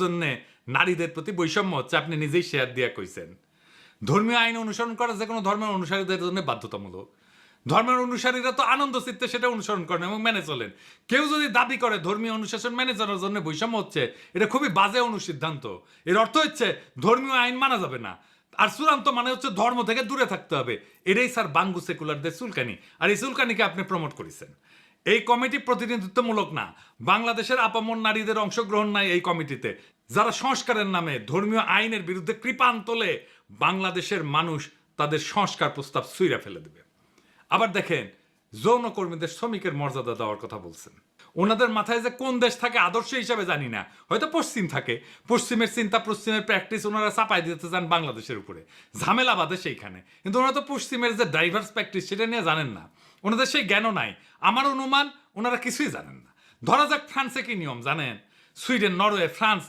জন্য নারীদের প্রতি বৈষম্য হচ্ছে, আপনি নিজেই শেয়ার দিয়ে কইছেন। ধর্মীয় আইন অনুসরণ করা যে কোনো ধর্মের অনুসারীদের জন্য বাধ্যতামূলক। ধর্মের অনুসারীরা তো আনন্দ চিত্তে সেটা অনুসরণ করেন এবং মেনে চলেন। কেউ যদি দাবি করে ধর্মীয় অনুশাসন মেনে চলার জন্য বৈষম্য হচ্ছে, এটা খুবই বাজে অনুসিদ্ধান্ত। এর অর্থ হচ্ছে ধর্মীয় আইন মানা যাবে না, আর চূড়ান্ত মানে হচ্ছে ধর্ম থেকে দূরে থাকতে হবে। এটাই স্যার বাঙ্গু সেকুলারদের চুলকানি, আর এই চুলকানিকে আপনি প্রমোট করেছেন। এই কমিটি প্রতিনিধিত্বমূলক না, বাংলাদেশের আপামর নারীদের অংশগ্রহণ নাই এই কমিটিতে, যারা সংস্কারের নামে ধর্মীয় আইনের বিরুদ্ধে কৃপান তোলে বাংলাদেশের মানুষ তাদের সংস্কার প্রস্তাব ছুঁড়ে ফেলে দেবে। আবার দেখেন, যৌনকর্মীদের শ্রমিকের মর্যাদা দেওয়ার কথা বলছেন। ওনাদের মাথায় যে কোন দেশ থাকে আদর্শ হিসাবে জানি না, হয়তো পশ্চিম থাকে, পশ্চিমের চিন্তা পশ্চিমের প্র্যাকটিস ওনারা চাপাই দিতে চান বাংলাদেশের উপরে, ঝামেলা বাদে সেইখানে। কিন্তু ওনারা তো পশ্চিমের যে ডাইভার্স প্র্যাকটিস সেটা নিয়ে জানেন না, ওনাদের সেই জ্ঞানও নাই। আমার অনুমান ওনারা কিছুই জানেন না। ধরা যাক ফ্রান্সে কি নিয়ম জানেন? Sweden, Norway, France